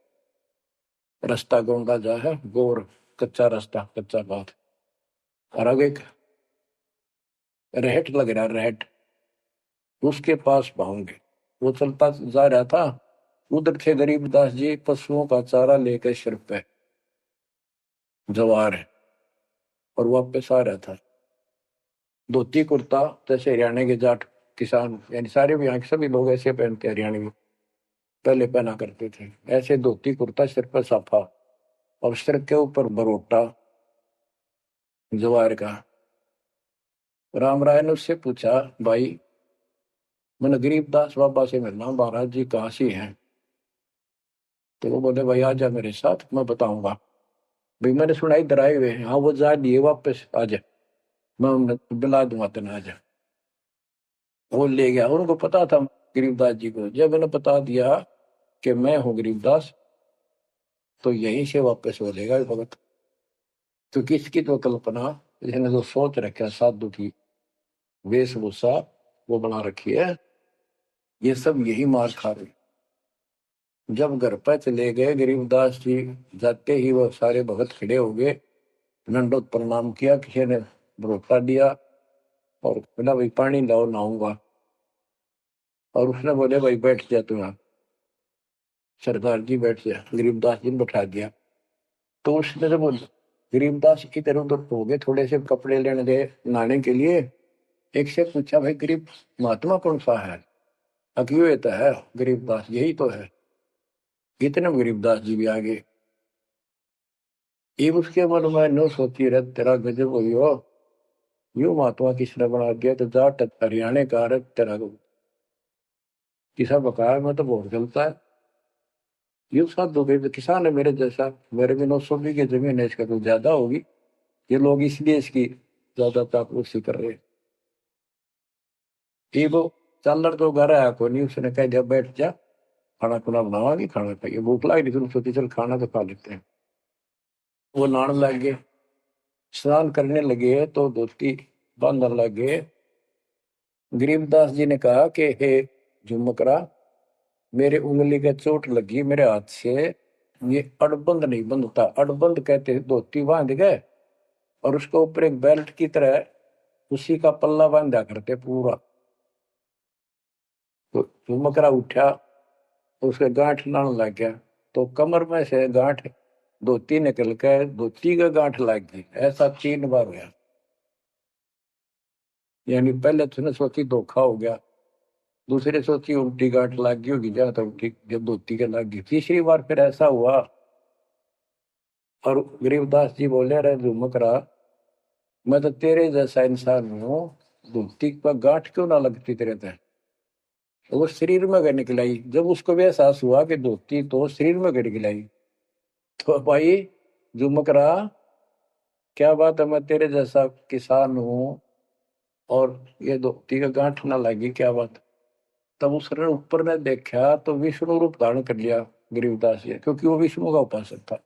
रास्ता गोंडा जा है, गोर कच्चा रास्ता, कच्चा बात, और आगे एक रहट लग रहा, रहट, उसके पास पहुंचे। वो चलता जा रहा था, उधर थे गरीबदास जी पशुओं का चारा लेकर सिर पे जवार है, और वापस आ रहा था। धोती कुर्ता जैसे हरियाणा के जाट किसान, यानी सारे भी यहाँ के सभी लोग ऐसे पहनते हैं हरियाणवी। पहले पहना करते थे, ऐसे धोती कुर्ता, सिर पर साफा और सिर के ऊपर बरोटा जवार का। राम राय ने उससे पूछा, भाई मैंने गरीबदास बाबा से मिलना, महाराज जी कहाँ से हैं? तो वो बोले, भाई आ जा मेरे साथ, मैं बताऊंगा। भाई मैंने सुना इधर आए हुए हैं। हाँ वो जा दिए वापस, आ जा, मैं उन्हें बुला दूंगा, तेना आ जा। वो ले गया, उनको पता था गरीबदास जी को। जब मैंने बता दिया कि मैं हूँ गरीबदास, तो यहीं से वापस हो जाएगा भगत। तो किसकी तो कल्पना, इसने जो सोच रखा साधु की वेशभूषा वो बना रखी है, ये सब यही मार खा रहे। जब घर पर चले गए गरीबदास जी, जाते ही वो सारे भगत खड़े हो गए, दंडोत प्रणाम किया, किसी ने बरोटा दिया और बोला, भाई पानी लाओ, नहाऊंगा। और उसने बोले, भाई बैठ जा तू यहाँ। सरदार जी बैठ जा, गरीबदास जी ने बैठा दिया। तो उसने जब गरीबदास इधर उधर हो गए, थोड़े से कपड़े लेने गए नहाने के लिए, एक से पूछा, भाई गरीब महात्मा कौन सा है? अकियो ये तो है गरीबदास, यही तो है। इतने में गरीबदास जी भी आ गए। ये उसके मन में नो सोची, रह तेरा गजब हुई हो, यू महात्मा किसने बना दिया? तो जाट हरियाणा का रह तेरा किसा बकाया में तो बहुत गलता है। यू साधु भाई किसान है मेरे जैसा, मेरे भी 900 बीघे जमीन है, इसका तो ज्यादा होगी। ये लोग इसलिए इसकी ज्यादा चापलूसी कर रहे हैं। ये वो चालर तो घर आया को नहीं, उसने कह दिया बैठ जा, खाना खुना बनावागी, खाना खाइए, भूख लग रही थी, सोची चल खाना तो खा लेते हैं। वो नहाने लग गए, स्नान करने लगे तो धोती बांधने लग गए। गरीबदास जी ने कहा कि हे झुमकरा, मेरे उंगली के चोट लगी मेरे हाथ से, ये अड़बंद नहीं बंधता। अड़बंद कहते हैं धोती बांध गए और उसके ऊपर एक बेल्ट की तरह उसी का पल्ला बांधा करते पूरा। तो झुमकरा उठा, उसके गांठ लाने लग गया, तो कमर में से गांठ धोती निकल कर धोती का गांठ लग गई। ऐसा 3 बार हुआ। यानी पहले तो सोची धोखा हो गया, दूसरे सोची उल्टी गांठ लग गई होगी, जहां तक ठीक जब धोती के लग गई, तीसरी बार फिर ऐसा हुआ। और गरीबदास जी बोले, अरे झुमकरा, मैं तो तेरे जैसा इंसान हूँ, धोती पर गांठ क्यों ना लगती तेरे ते? तो वो शरीर में गए निकलाई। जब उसको भी एहसास हुआ कि धोती तो शरीर में गए निकलाई, तो भाई झुमकरा, क्या बात है, मैं तेरे जैसा किसान हूँ और ये धोती का गांठ ना लगी, क्या बात? तब उसने ऊपर ने देखा तो विष्णु रूप धारण कर लिया गरीबदास जी, क्योंकि वो विष्णु का उपासक था।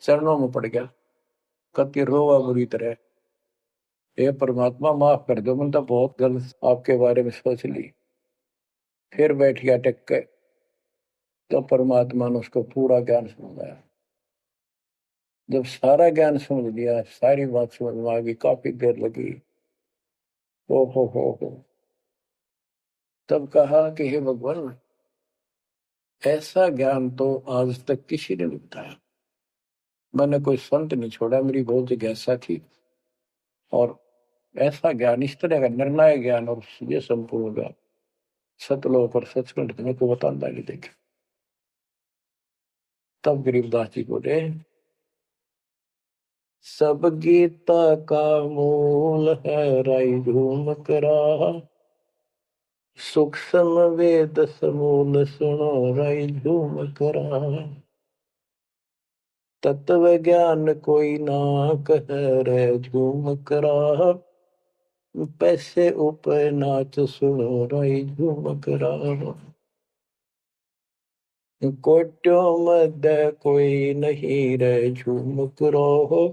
चरणों में पड़ गया, कति रोवा बुरी तरह, हे परमात्मा माफ कर दो, मैंने तो बहुत गलत आपके बारे में सोच ली। फिर बैठ गया टेक के, तो परमात्मा ने उसको पूरा ज्ञान समझाया। जब सारा ज्ञान समझ लिया, सारी बात समझ में आ गई, काफी देर लगी। ओ हो, तब कहा कि हे भगवान, ऐसा ज्ञान तो आज तक किसी ने नहीं बताया। मैंने कोई संत नहीं छोड़ा, मेरी बहुत जिज्ञासा थी, और ऐसा ज्ञान, इस तरह का निर्णायक ज्ञान और ये संपूर्ण ज्ञान सतलोक और सचखंड तुम्हें को बताता नहीं देखे। तब गरीबदास जी बोले, सब गीता का मूल है राई झूम करा, सूक्ष्म वेद समूल सुनो राई झूम करा, तत्व ज्ञान कोई ना कह रे झूम करा, पैसे ऊपर नाच सुनो राई झूम करा, कोट्यों मध्य कोई नहीं रे झूम करो,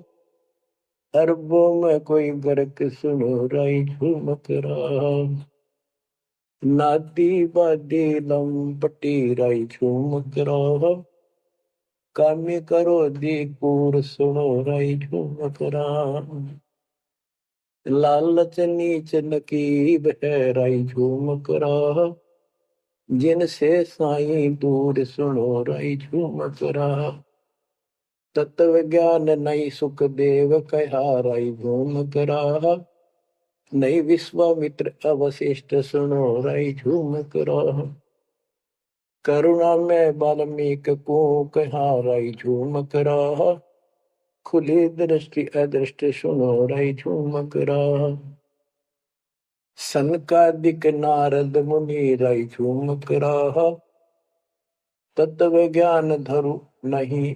अरबों में कोई गर्क सुनो राई झूम करा, नादी बादी लंपटी राई झूम करा, कामी करो दी कूर सुनो राई झूम करा, लालच नीच नकीब है राई झूम करा, जिनसे साईं दूर सुनो राई झूम करा, तत्व ज्ञान नहीं सुख देव कहा राई झूम करा, नहीं विश्वामित्र अवशिष्ट सुनो राई झूम करा, करुणा में वाल्मीकि को कहा राई झूमक रहा, खुली दृष्टि अदृष्टि सुनो राई झूमक रहा। सनकादिक नारद मुनि राई झूमक रहा, तत्व ज्ञान धरु नहीं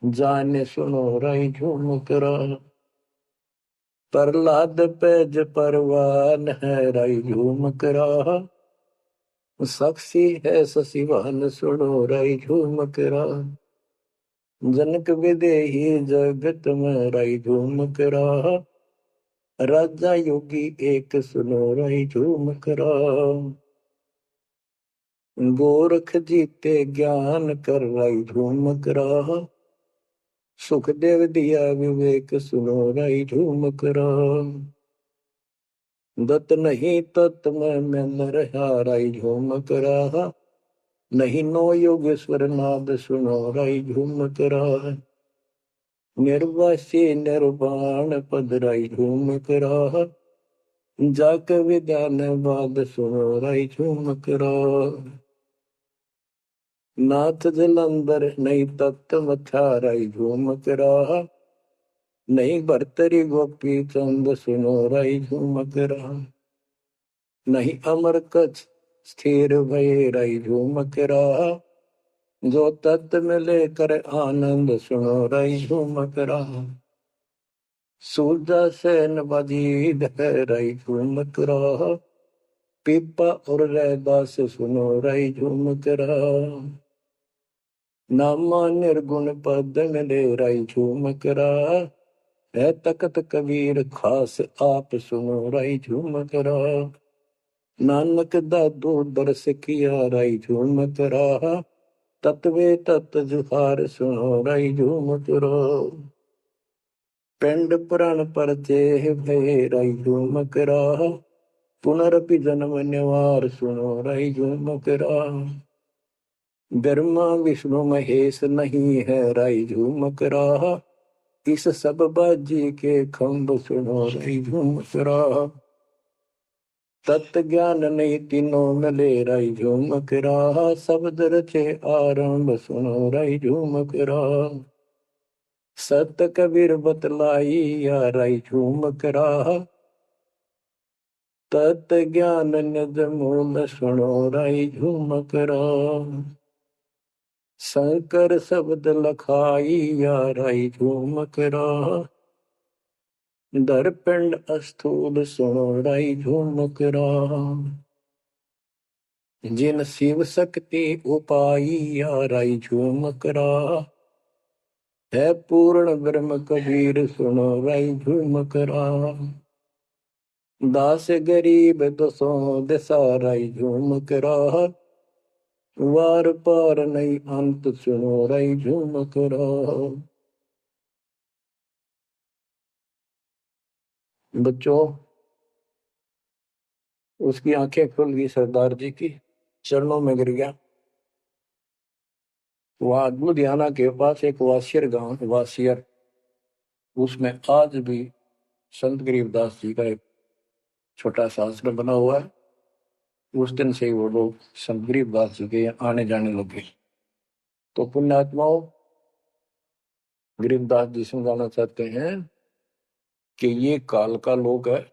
जाने सुनो राई झूमक रहा। प्रहलाद पैज परवान है राई झूमक रहा, साक्षी है शशिवान सुनो राई झूमक रहा। जनक विदेही जगत में राई झूमक रहा, राजा योगी एक सुनो राई झूमक रहा। गोरख जीते ज्ञान कर राई झूमक रहा, सुखदेव दिया विवेक सुनो राई झूमक रहा। दत्त नहीं तत् में रहा राई झूमक रहा, नहीं नो योगेश्वर नाद सुनो राई झूमक रहा। निर्वासी निर्वाण पद राई झूमक रहा, जाक विद्यान बाद सुनो राई झूमक रहा। नाथ जलंधर नहीं तत्त मथा राई झूमक रहा, नहीं भरतरी गोपी चंद सुनो राई झूमक रहा। नहीं अमर कच्छ स्थिर भय राई झूमक रहा, जो तत्व में लेकर आनंद सुनो राई झूमक रहा। सूरजा सैन बजीद है राई झूमक रहा, पीपा और रैदास सुनो राई झूमक रहा। नामा निर्गुण पद में ले राई झूमक रहा, है तकत कबीर खास आप सुनो राई झूमक रहा। नानक दादू दरस किया राई झूमक रहा, तत्वे तत् जुहार सुनो राई झूमक रहा। पिंड पुराण पर जे भय राई झूमक रहा, पुनरपि जन्म निवार सुनो राई झूमक रहा। ब्रह्मा विष्णु महेश नहीं है राई झूमक रहा, इस सब बाजी के खंभ सुनो राई झूमक रहा। तत्व ज्ञान नहीं तीनों मिले राई झूमक रहा, शब्द रचे आरंभ सुनो राई झूमक रहा। सत कबीर बतलाई या राई झूमक रहा, तत् ज्ञान निज मूल सुनो राई झूमक रहा। शंकर शब्द लखाई या राई झूमक रहा, दरपिंड अस्थूल सुनो राई झूमक रहा। जिन शिव शक्ति उपाई या राई झूमक रहा, है पूर्ण ब्रह्म कबीर सुनो राई झूमक रहा। दास गरीब दसों दिशा राई झूमक रहा, वार पार नहीं अंत सुनो राई झूमक रहा। बच्चों, उसकी आंखें खुल गई सरदार जी की, चरणों में गिर गया। वहां लुधियाना के पास एक वासियर गांव, वासियर, उसमें आज भी संत गरीबदास जी का एक छोटा सा आश्रम बना हुआ है। उस दिन से ही वो लोग संत गरीबदास जी के आने जाने लगे। तो पुण्यात्माओं, गरीबदास जी समझाना चाहते हैं कि ये काल का लोग है,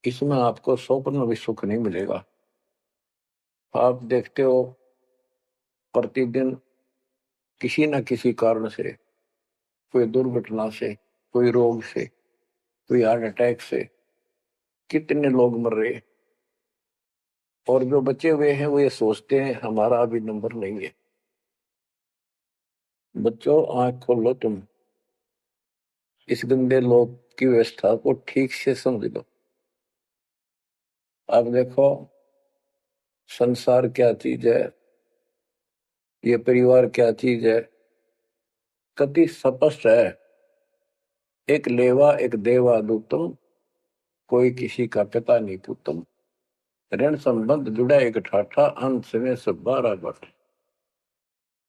इसमें आपको स्वप्न भी सुख नहीं मिलेगा। आप देखते हो प्रतिदिन किसी न किसी कारण से, कोई दुर्घटना से, कोई रोग से, कोई हार्ट अटैक से कितने लोग मर रहे, और जो बचे हुए हैं वो ये सोचते हैं हमारा अभी नंबर नहीं है। बच्चों, आंख खोलो, तुम इस गंदे लोग की व्यवस्था को ठीक से समझ लो। अब देखो संसार क्या चीज है, ये परिवार क्या चीज है, कति स्पष्ट है। एक लेवा एक देवा दूतम, कोई किसी का पिता नहीं पुतम। ऋण संबंध जुड़ा एक ठाठा, अंत में सब 12 बट।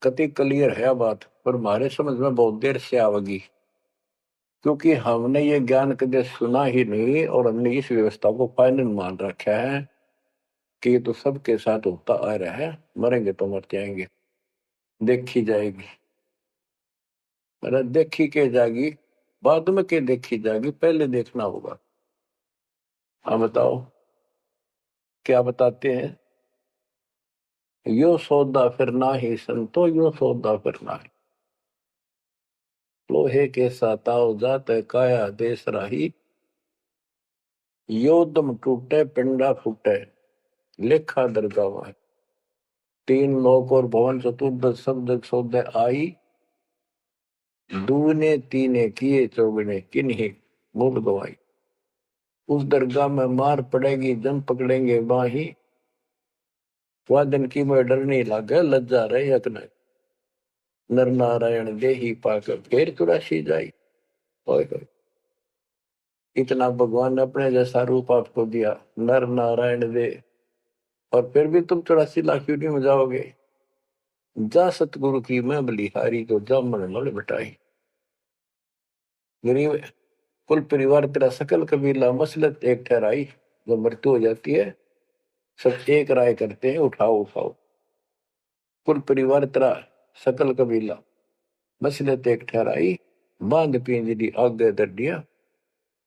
कति क्लियर है बात, पर हमारे समझ में बहुत देर से आवेगी, क्योंकि हमने ये ज्ञान कभी सुना ही नहीं और हमने इस व्यवस्था को फाइनल मान रखा है कि ये तो सबके साथ होता आ रहा है, मरेंगे तो मर जाएंगे, देखी जाएगी। अरे देखी के जाएगी, बाद में के देखी जाएगी, पहले देखना होगा। हाँ बताओ क्या बताते हैं? यो सौदा फिर ना ही संतो, यो सौदा फिर ना ही। लोहे के साताव जात है काया देश राही, यो दम टूटे पिंडा फूटे, लेखा दरगावा है। तीन लोक और भवन चतुर्दश शब्द सौदे आई, दूने तीने किए चौगने किन्हीं मूल गवाई। उस दरगाह में मार पड़ेगी जम पकड़ेंगे बाही, वादन की में डर नहीं लागे लज्जा रहे यकन, नर नारायण देही पाकर फिर चुरासी जाई। ओए होए, इतना भगवान ने अपने जैसा रूप आपको दिया, नर नारायण दे, और फिर भी तुम 84 लाख यूनिट में जाओगे। जा सतगुरु की मैं बलिहारी, तो जा मन मल मिटाई। गरीब कुल परिवार तेरा सकल कबीला मसलत एक ठहराई। जब मृत्यु हो जाती है सब एक राय करते हैं, उठाओ उठाओ। कुल परिवार तेरा सकल कबीला मसलत एक ठहराई, बांध पिंजरी आगे दर दिया,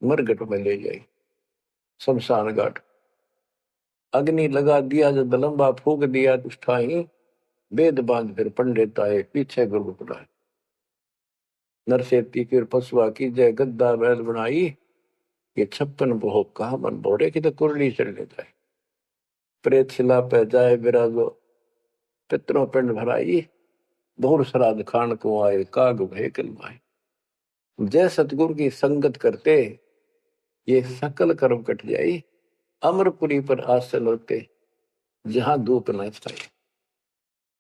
मरगट में ले जाई शमशान घाट। अग्नि लगा दिया जो दलम्बा फूक दिया उठाई, वेद बांध फिर पंडित आए पीछे गुरु पड़ाए। नरसेती फिर पशुआ की जय गद्दा बैल बनाई, ये 56 भोग कहा मन बोरे की तो कुरली चढ़ लेता है। प्रेत शिला पे जाए विराजो, पितरों पिंड भराई, बहुर श्राद्ध खान को आए काग भय कलमाए। जय सतगुरु की संगत करते ये सकल कर्म कट जाई, अमरपुरी पर आसन होते जहां धूप न छाई।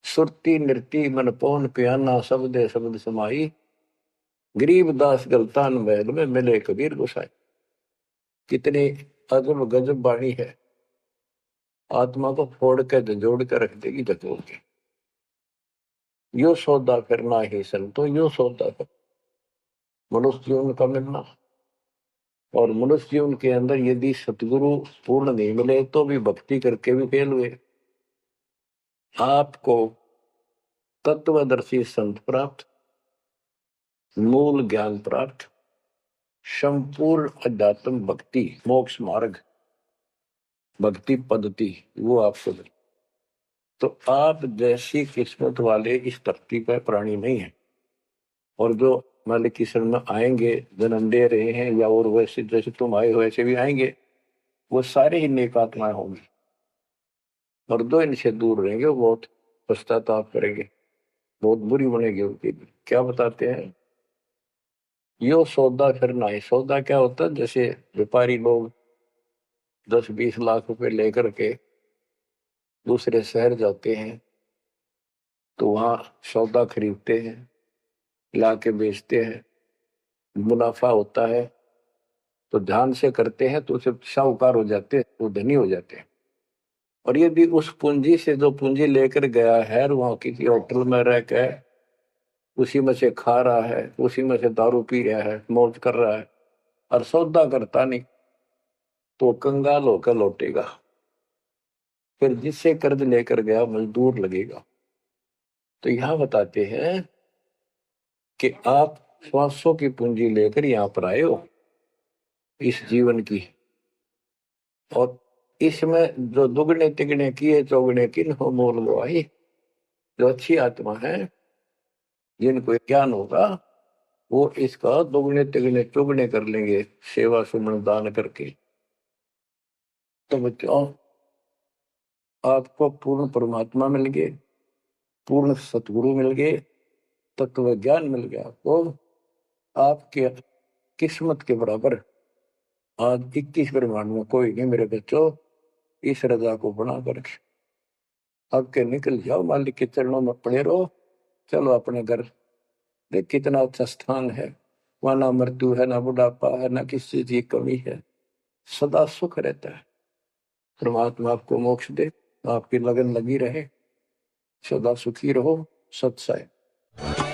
सुरती नृती मन पौन पियाना, शब्दे शब्द समाई, गरीब दास गलतान महल में मिले कबीर गोसाई। कितनी अजब गजब वाणी है, आत्मा को फोड़ के जोड़ के रख देगी जगोर के। यो सौदा करना ही संतो, यो सौदा कर मनुष्य जीवन का मिलना। और मनुष्य जीवन के अंदर यदि सतगुरु पूर्ण नहीं मिले तो भी भक्ति करके भी फेल हुए। आपको तत्वदर्शी संत प्राप्त, मूल ज्ञान प्राप्त, संपूर्ण अध्यात्म भक्ति मोक्ष मार्ग भक्ति पद्धति वो आपको मिले। तो आप जैसी किस्मत वाले इस धरती पर प्राणी नहीं है। और जो मालिक की शरण में आएंगे, जन्म दे रहे हैं या और वैसे जैसे तुम आए हो वैसे भी आएंगे, वो सारे ही नेक आत्माएं होंगी। और जो इनसे दूर रहेंगे वो बहुत पश्चाताप करेंगे, बहुत बुरी बनेगी उनकी। क्या बताते हैं? यो सौदा करना है। सौदा क्या होता है? जैसे व्यापारी लोग 10-20 लाख रुपए लेकर के दूसरे शहर जाते हैं तो वहां सौदा खरीदते हैं, ला के बेचते हैं, मुनाफा होता है तो ध्यान से करते हैं तो उसे साहूकार हो जाते हैं, वो धनी हो जाते हैं। और यदि उस पूंजी से जो पूंजी लेकर गया है वहां किसी होटल में रह के उसी में से खा रहा है, उसी में से दारू पी रहा है, मौज कर रहा है और सौदा करता नहीं, तो कंगाल होकर लौटेगा। फिर जिससे कर्ज लेकर गया मजदूर लगेगा। तो यहां बताते हैं कि आप श्वासों की पूंजी लेकर यहां पर आए हो इस जीवन की, और इसमें जो दुगने तिगने किए चौगने किन हो मोल गवाही। जो अच्छी आत्मा है जिनको ज्ञान होगा वो इसका दुगने तिगने चौगने कर लेंगे सेवा सुमन दान करके। तो बच्चों आपको पूर्ण परमात्मा मिल गए, पूर्ण सतगुरु मिल गए, तत्व ज्ञान मिल गया। तो आपके किस्मत के बराबर आज 21 ब्रह्मांड में कोई नहीं मेरे बच्चों। इस रजा को बना कर अब के निकल जाओ, मालिक के चरणों में पड़े रहो। चलो अपने घर, देख कितना अच्छा स्थान है, वहां ना मृत्यु है, ना बुढ़ापा है, ना किसी चीज की कमी है, सदा सुख रहता है। परमात्मा आपको मोक्ष दे, आपकी लगन लगी रहे, सदा सुखी रहो। सत्संग।